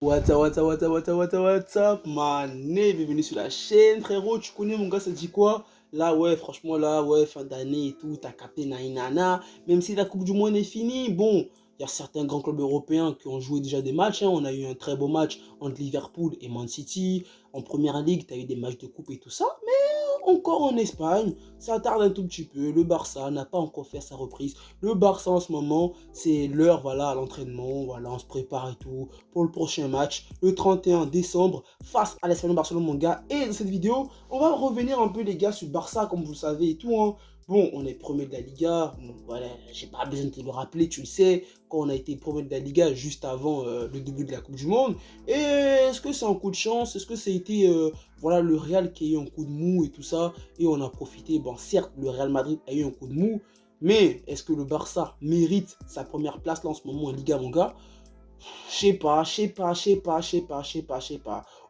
What's up, man? Bienvenue sur la chaîne, frérot. Tu connais mon gars, ça dit quoi? Là, ouais, franchement, là, ouais, fin d'année et tout, t'as capté naïnana. Même si la Coupe du Monde est finie, bon, il y a certains grands clubs européens qui ont joué déjà des matchs, hein. On a eu un très beau match entre Liverpool et Man City. En première ligue, t'as eu des matchs de coupe et tout ça. Encore en Espagne, ça tarde un tout petit peu. Le Barça n'a pas encore fait sa reprise. Le Barça en ce moment, c'est l'heure, voilà, à l'entraînement. Voilà, on se prépare et tout pour le prochain match, le 31 décembre, face à l'Espagnol Barcelone, mon gars. Et dans cette vidéo, on va revenir un peu, les gars, sur Barça, comme vous le savez et tout, hein. Bon, on est premier de la Liga. Bon, voilà, j'ai pas besoin de te le rappeler, tu le sais, quand on a été premier de la Liga juste avant le début de la Coupe du Monde. Et est-ce que c'est un coup de chance? Est-ce que ça a été voilà, le Real qui a eu un coup de mou et tout ça, et on a profité. Bon, certes, le Real Madrid a eu un coup de mou, mais est-ce que le Barça mérite sa première place là en ce moment en Liga, mon gars? Je sais pas.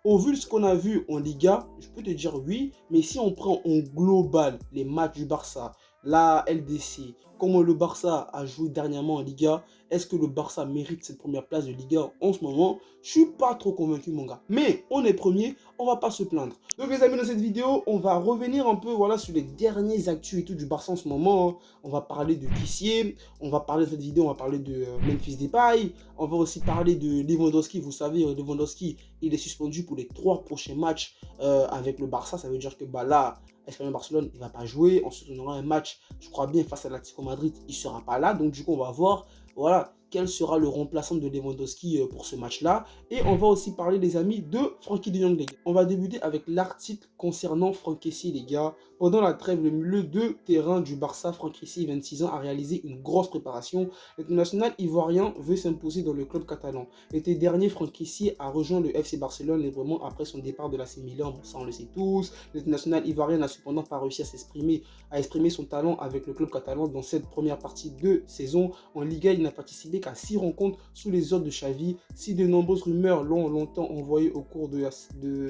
Au vu de ce qu'on a vu en Liga, je peux te dire oui, mais si on prend en global les matchs du Barça, la LDC, comment le Barça a joué dernièrement en Liga, est-ce que le Barça mérite cette première place de Liga en ce moment? Je suis pas trop convaincu, mon gars. Mais on est premier, on va pas se plaindre. Donc les amis, dans cette vidéo, on va revenir un peu voilà, sur les derniers actus et tout du Barça en ce moment, hein. On va parler de Kessié, on va parler de cette vidéo, on va parler de Memphis Depay, on va aussi parler de Lewandowski. Vous savez, Lewandowski, il est suspendu pour les 3 prochains matchs avec le Barça. Ça veut dire que bah, là, Espagnol Barcelone, il ne va pas jouer. Ensuite, on aura un match, je crois bien, face à l'Atlético Madrid. Il ne sera pas là. Donc, du coup, on va voir voilà, quel sera le remplaçant de Lewandowski pour ce match-là. Et on va aussi parler, les amis, de Frenkie de Jong, les gars. On va débuter avec l'article concernant Franck Kessié, les gars. Pendant la trêve, le milieu de terrain du Barça, Franck Kessié, 26 ans, a réalisé une grosse préparation. L'international ivoirien veut s'imposer dans le club catalan. L'été dernier, Franck Kessié a rejoint le FC Barcelone librement après son départ de l'AC Milan. Bon, ça, on le sait tous. L'international ivoirien n'a cependant pas réussi à exprimer son talent avec le club catalan dans cette première partie de saison. En Liga, il n'a participé qu'à 6 rencontres sous les ordres de Xavi. Si de nombreuses rumeurs l'ont longtemps envoyé au cours de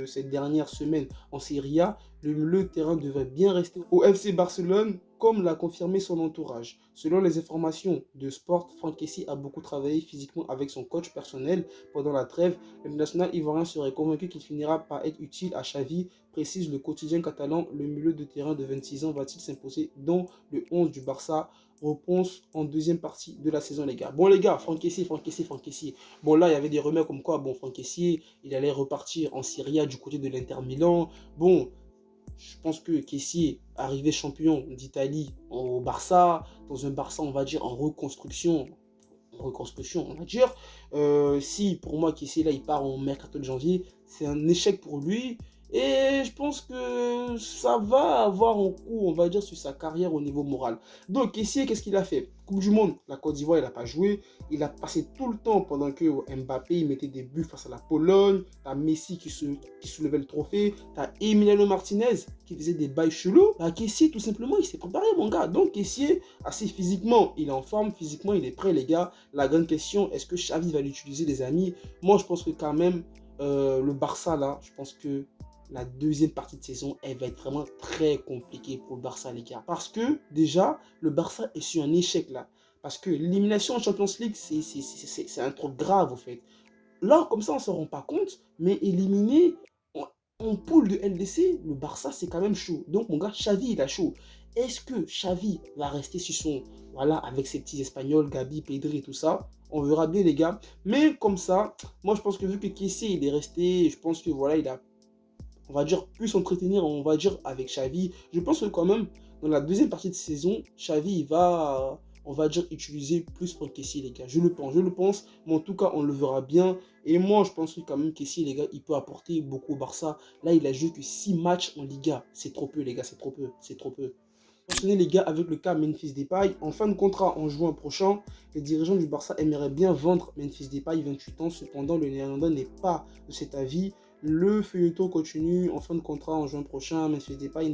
cette dernière semaine en Serie A, le terrain devrait bien rester au FC Barcelone, comme l'a confirmé son entourage. Selon les informations de Sport, Franck Kessié a beaucoup travaillé physiquement avec son coach personnel pendant la trêve. Le national ivoirien serait convaincu qu'il finira par être utile à Xavi, précise le quotidien catalan. Le milieu de terrain de 26 ans va-t-il s'imposer dans le 11 du Barça? Réponse en deuxième partie de la saison, les gars. Bon, les gars, Franck Kessié. Bon, là, il y avait des rumeurs comme quoi, bon, Franck Kessié, il allait repartir en Serie A du côté de l'Inter Milan. Bon, je pense que Kessié, arrivé champion d'Italie au Barça, dans un Barça, on va dire, en reconstruction, on va dire. Si pour moi Kessié là il part en mercato de janvier, c'est un échec pour lui. Et je pense que ça va avoir un coup, on va dire, sur sa carrière au niveau moral. Donc Kessié, qu'est-ce qu'il a fait? Coupe du Monde, la Côte d'Ivoire, il n'a pas joué. Il a passé tout le temps pendant que Mbappé il mettait des buts face à la Pologne. T'as Messi qui soulevait le trophée. T'as Emiliano Martinez qui faisait des bails chelous. Bah, Kessié, tout simplement, il s'est préparé, mon gars. Donc Kessié, assez physiquement, il est en forme. Physiquement, il est prêt, les gars. La grande question, est-ce que Xavi va l'utiliser, les amis? Moi, je pense que quand même, le Barça, là, je pense que la deuxième partie de saison, elle va être vraiment très compliquée pour le Barça, les gars. Parce que, déjà, le Barça est sur un échec, là. Parce que l'élimination en Champions League, c'est un truc grave, en fait. Là, comme ça, on ne se rend pas compte, mais éliminé en poule de LDC, le Barça, c'est quand même chaud. Donc, mon gars, Xavi, il a chaud. Est-ce que Xavi va rester sur son... Voilà, avec ses petits Espagnols, Gabi, Pedri et tout ça? On verra bien, les gars. Mais comme ça, moi, je pense que vu que Kessié, il est resté, je pense que voilà, il a, on va dire, plus s'entretenir, on va dire, avec Xavi. Je pense que quand même, dans la deuxième partie de saison, Xavi, il va, on va dire, utiliser plus pour Kessié, les gars. Je le pense, mais en tout cas, on le verra bien. Et moi, je pense que quand même, Kessié, les gars, il peut apporter beaucoup au Barça. Là, il a joué que 6 matchs en Liga. C'est trop peu, les gars, c'est trop peu, c'est trop peu. Continuer, les gars, avec le cas Memphis Depay. En fin de contrat en juin prochain, les dirigeants du Barça aimeraient bien vendre Memphis Depay, 28 ans. Cependant, le Néerlandais n'est pas de cet avis. Le feuilleton continue. En fin de contrat en juin prochain, Memphis Depay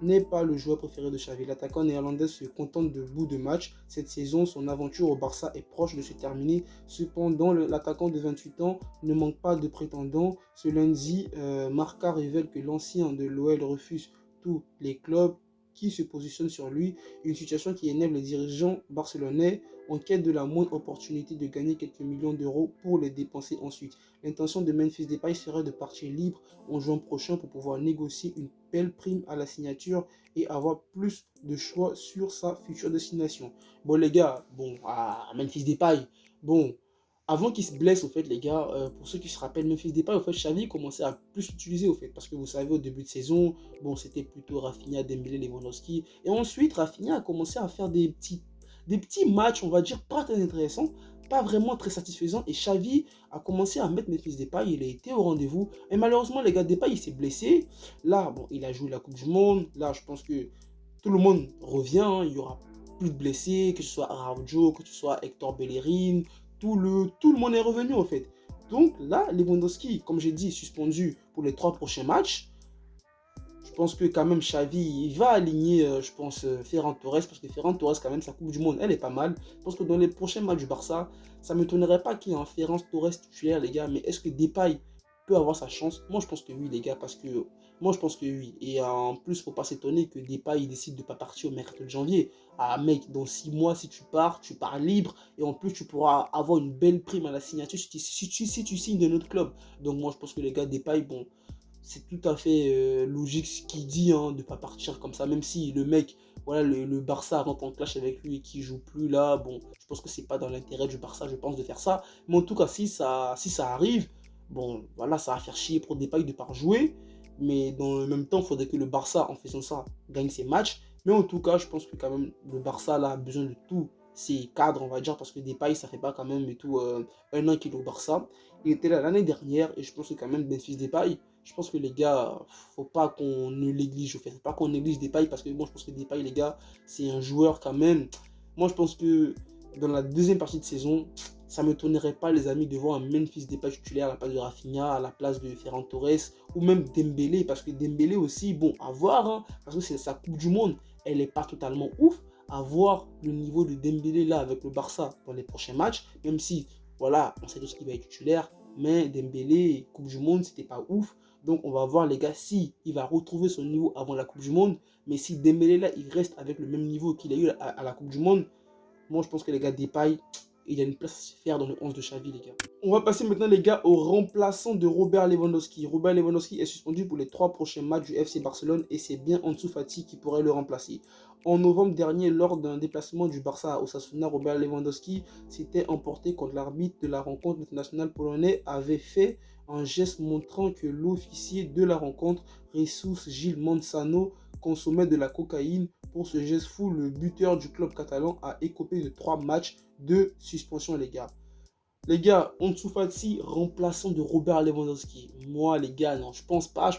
n'est pas le joueur préféré de Xavi. L'attaquant néerlandais se contente de bout de match. Cette saison, son aventure au Barça est proche de se terminer. Cependant, l'attaquant de 28 ans ne manque pas de prétendants. Ce lundi, Marca révèle que l'ancien de l'OL refuse tous les clubs qui se positionne sur lui, une situation qui énerve les dirigeants barcelonais en quête de la moindre opportunité de gagner quelques millions d'euros pour les dépenser ensuite. L'intention de Memphis Depay serait de partir libre en juin prochain pour pouvoir négocier une belle prime à la signature et avoir plus de choix sur sa future destination. Bon les gars, bon, Memphis Depay, bon, avant qu'il se blesse, au fait, les gars, pour ceux qui se rappellent, Memphis Depay, au fait, Xavi commençait à plus l'utiliser, au fait, parce que vous savez, au début de saison, bon, c'était plutôt Rafinha, Dembélé, Lewandowski, et ensuite, Rafinha a commencé à faire des petits matchs, on va dire, pas très intéressants, pas vraiment très satisfaisants, et Xavi a commencé à mettre Memphis Depay, il a été au rendez-vous, et malheureusement, les gars, Depay, il s'est blessé, là, bon, il a joué la Coupe du Monde, là, je pense que tout le monde revient, hein, il y aura plus de blessés, que ce soit Araujo, que ce soit Hector Bellerin, tout le monde est revenu en fait. Donc là, Lewandowski, comme j'ai dit, suspendu pour les 3 prochains matchs. Je pense que quand même Xavi, il va aligner, je pense, Ferran Torres, parce que Ferran Torres, quand même, sa Coupe du Monde, elle est pas mal. Je pense que dans les prochains matchs du Barça, ça ne m'étonnerait pas qu'il y ait un Ferran Torres titulaire, les gars. Mais est-ce que Depay peut avoir sa chance? Moi, je pense que oui, les gars, parce que moi, je pense que oui. Et en plus, il ne faut pas s'étonner que Depay il décide de ne pas partir au mercato de janvier. Ah, mec, dans 6 mois, si tu pars libre. Et en plus, tu pourras avoir une belle prime à la signature si tu signes de notre club. Donc, moi, je pense que les gars, Depay, bon, c'est tout à fait logique ce qu'il dit, hein, de ne pas partir comme ça, même si le mec, voilà, le Barça rentre en clash avec lui et qu'il joue plus là, bon, je pense que c'est pas dans l'intérêt du Barça, je pense, de faire ça. Mais en tout cas, si ça arrive, bon, voilà, ça va faire chier pour Depay de ne pas jouer, mais dans le même temps, il faudrait que le Barça, en faisant ça, gagne ses matchs. Mais en tout cas, je pense que quand même, le Barça là, a besoin de tout ses cadres, on va dire, parce que Depay, ça fait pas quand même et tout 1 an qu'il est au Barça. Il était là l'année dernière et je pense que quand même, Memphis Depay, je pense que les gars, faut pas qu'on ne néglige, faut pas qu'on néglige Depay parce que bon, je pense que Depay, les gars, c'est un joueur quand même. Moi, je pense que dans la deuxième partie de saison, ça ne me m'étonnerait pas, les amis, de voir un Memphis Depay titulaire à la place de Rafinha, à la place de Ferran Torres ou même Dembélé, parce que Dembélé aussi, bon, à voir, hein, parce que c'est sa Coupe du Monde, elle n'est pas totalement ouf. À voir le niveau de Dembélé là avec le Barça dans les prochains matchs, même si, voilà, on sait tous qu'il va être titulaire, mais Dembélé, Coupe du Monde, c'était pas ouf. Donc on va voir les gars si il va retrouver son niveau avant la Coupe du Monde. Mais si Dembélé là, il reste avec le même niveau qu'il a eu à la Coupe du Monde, moi je pense que les gars Depay, il y a une place à se faire dans le 11 de Xavi, les gars. On va passer maintenant, les gars, au remplaçant de Robert Lewandowski. Robert Lewandowski est suspendu pour les 3 prochains matchs du FC Barcelone et c'est bien Ansu Fati qui pourrait le remplacer. En novembre dernier, lors d'un déplacement du Barça à Osasuna, Robert Lewandowski s'était emporté contre l'arbitre de la rencontre. Internationale polonais avait fait un geste montrant que l'officier de la rencontre, Jesus Gil Manzano, consommait de la cocaïne. Pour ce geste fou, le buteur du club catalan a écopé de 3 matchs de suspension, les gars. Les gars, Ansu Fati, remplaçant de Robert Lewandowski. Moi, les gars, non, je pense pas.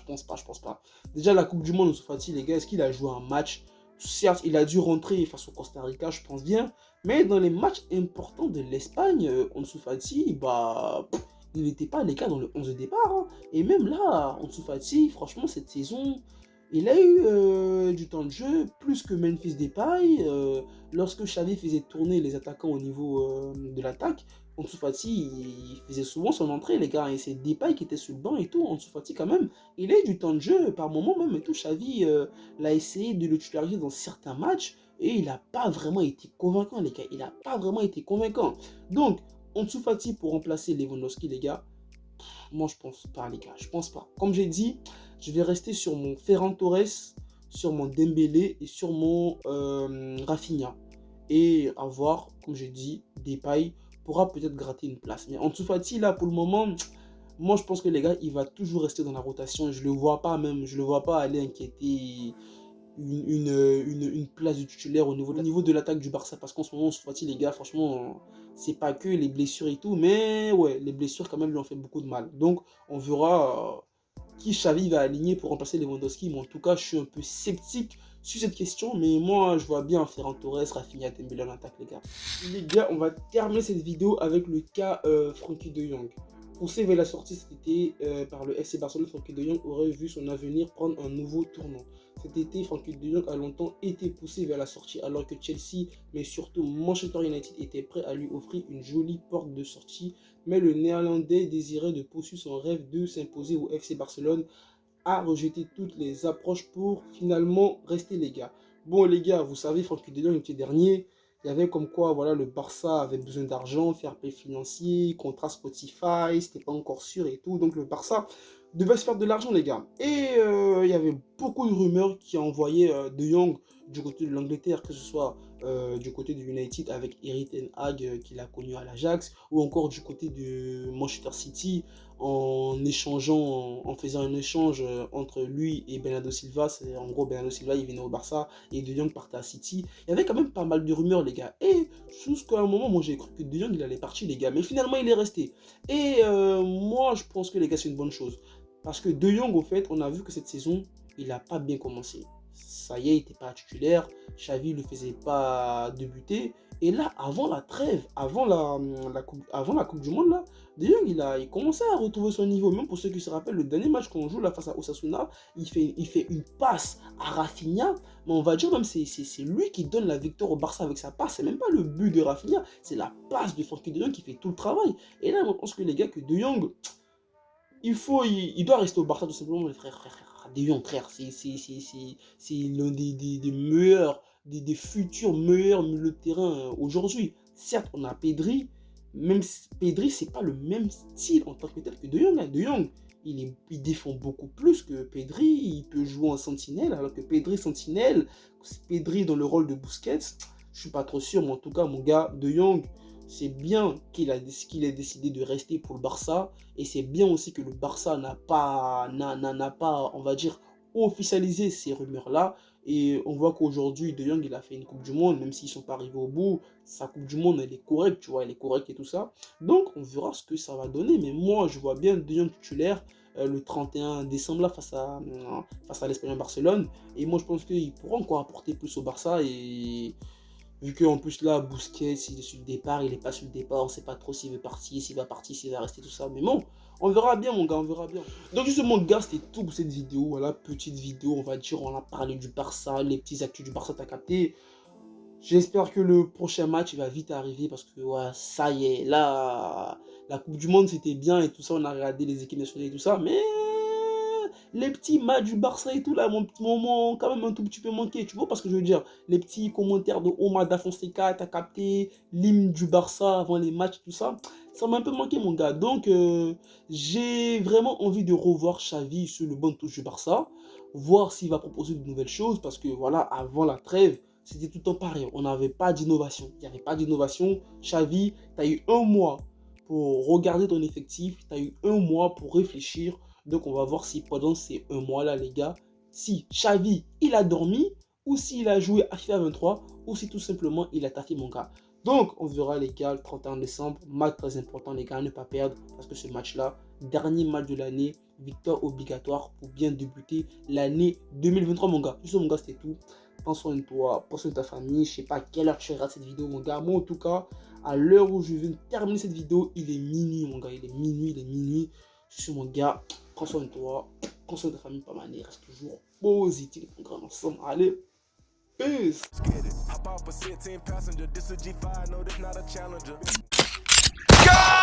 Déjà, la Coupe du Monde, Ansu Fati, les gars, est-ce qu'il a joué un match? Certes, il a dû rentrer face au Costa Rica, je pense bien. Mais dans les matchs importants de l'Espagne, Ansu Fati, bah, il n'était pas, les gars, dans le 11 de départ, hein. Et même là, Ansu Fati, franchement, cette saison, il a eu du temps de jeu, plus que Memphis Depay. Lorsque Xavi faisait tourner les attaquants au niveau de l'attaque, Ansu Fati, il faisait souvent son entrée, les gars. Et c'est Depay qui était sur le banc et tout. Ansu Fati, quand même, il a eu du temps de jeu par moment même et tout. Xavi l'a essayé de le titulariser dans certains matchs et il n'a pas vraiment été convaincant, les gars. Il n'a pas vraiment été convaincant. Donc, Ansu Fati pour remplacer Lewandowski, les gars. Moi, je pense pas, les gars. Je pense pas. Comme j'ai dit, je vais rester sur mon Ferran Torres, sur mon Dembélé et sur mon Rafinha. Et avoir, comme j'ai dit, Depay pourra peut-être gratter une place. Mais Ansu Fati, là, pour le moment, moi, je pense que les gars, il va toujours rester dans la rotation. Je le vois pas même, je le vois pas aller inquiéter une place de titulaire au niveau de l'attaque du Barça. Parce qu'en ce moment, Ansu Fati, les gars, franchement, c'est pas que les blessures et tout, mais ouais, les blessures quand même lui ont fait beaucoup de mal. Donc, on verra qui Xavi va aligner pour remplacer Lewandowski. Mais en tout cas, je suis un peu sceptique sur cette question. Mais moi, je vois bien Ferran Torres, Rafinha, Dembélé en attaque, les gars. Les gars, on va terminer cette vidéo avec le cas Frenkie de Jong. Poussé vers la sortie cet été par le FC Barcelone, Frenkie de Jong aurait vu son avenir prendre un nouveau tournant. Cet été, Frenkie de Jong a longtemps été poussé vers la sortie alors que Chelsea, mais surtout Manchester United, était prêt à lui offrir une jolie porte de sortie. Mais le Néerlandais désirait de poursuivre son rêve de s'imposer au FC Barcelone a rejeté toutes les approches pour finalement rester les gars. Bon les gars, vous savez, Frenkie de Jong l'été dernier, il y avait comme quoi voilà, le Barça avait besoin d'argent, fair play financier, contrat Spotify, c'était pas encore sûr et tout. Donc le Barça devait se faire de l'argent les gars. Et il y avait beaucoup de rumeurs qui envoyaient De Jong du côté de l'Angleterre, que ce soit du côté du United avec Erik ten Hag qu'il a connu à l'Ajax, ou encore du côté de Manchester City en échangeant, en faisant un échange entre lui et Bernardo Silva. C'est en gros Bernardo Silva il venait au Barça et De Jong partait à City. Il y avait quand même pas mal de rumeurs les gars. Et jusqu'à un moment, moi j'ai cru que De Jong il allait partir les gars, mais finalement il est resté. Et moi je pense que les gars c'est une bonne chose. Parce que De Jong, au fait, on a vu que cette saison, il n'a pas bien commencé. Ça y est, il n'était pas titulaire. Xavi ne le faisait pas débuter. Et là, avant la trêve, avant la coupe du Monde, là, De Jong, il commençait à retrouver son niveau. Même pour ceux qui se rappellent, le dernier match qu'on joue là, face à Osasuna, il fait une passe à Rafinha. Mais on va dire même c'est lui qui donne la victoire au Barça avec sa passe. C'est même pas le but de Rafinha, c'est la passe de Frenkie de Jong qui fait tout le travail. Et là, on pense que les gars, que De Jong, il doit rester au Barça tout simplement, les frère. De Jong, frère, c'est l'un des meilleurs, des futurs meilleurs milieux de terrain aujourd'hui. Certes, on a Pedri, même si Pedri, c'est pas le même style en tant que tel que De Jong. Hein. De Jong, il défend beaucoup plus que Pedri, il peut jouer en sentinelle, alors que Pedri, sentinelle, Pedri dans le rôle de Busquets, je suis pas trop sûr, mais en tout cas, mon gars, De Jong, c'est bien qu'il ait décidé de rester pour le Barça. Et c'est bien aussi que le Barça n'a pas, on va dire, officialisé ces rumeurs-là. Et on voit qu'aujourd'hui, De Jong, il a fait une Coupe du Monde, même s'ils ne sont pas arrivés au bout. Sa Coupe du Monde, elle est correcte, tu vois, elle est correcte et tout ça. Donc, on verra ce que ça va donner. Mais moi, je vois bien De Jong titulaire le 31 décembre là, face à l'Espagnol Barcelone. Et moi, je pense qu'il pourra encore apporter plus au Barça. Et vu qu'en plus là, Busquets, il est sur le départ, il n'est pas sur le départ, on ne sait pas trop s'il veut partir, s'il va partir, s'il va rester, tout ça. Mais bon, on verra bien mon gars, on verra bien. Donc justement gars, c'était tout pour cette vidéo. Voilà, petite vidéo, on va dire, on a parlé du Barça, les petits actus du Barça, t'as capté. J'espère que le prochain match il va vite arriver parce que ouais, ça y est, là, la Coupe du Monde c'était bien et tout ça, on a regardé les équipes nationales et tout ça, mais les petits matchs du Barça et tout là, mon petit moment quand même un tout petit peu manqué, tu vois parce que je veux dire, les petits commentaires de Omar da Fonseca, t'as capté, l'hymne du Barça avant les matchs, tout ça, ça m'a un peu manqué mon gars, donc j'ai vraiment envie de revoir Xavi sur le bon touche du Barça, voir s'il va proposer de nouvelles choses parce que voilà, avant la trêve, c'était tout le temps pareil, on n'avait pas d'innovation, il n'y avait pas d'innovation. Xavi, tu as eu un mois pour regarder ton effectif, tu as eu un mois pour réfléchir. Donc on va voir si pendant ces un mois-là, les gars, si Xavi, il a dormi, ou s'il a joué à FIFA 23, ou si tout simplement il a taffé mon gars. Donc on verra les gars le 31 décembre, match très important les gars, à ne pas perdre, parce que ce match-là, dernier match de l'année, victoire obligatoire pour bien débuter l'année 2023 mon gars. Juste mon gars, c'était tout. Prends soin de toi, prends soin de ta famille. Je sais pas à quelle heure tu regardes cette vidéo, mon gars. Moi, en tout cas, à l'heure où je viens de terminer cette vidéo, il est minuit, mon gars. Il est minuit. Je suis mon gars. Prends soin de toi, prends soin de ta famille, pas mal. Reste toujours positif, mon grand ensemble. Allez, peace. Go!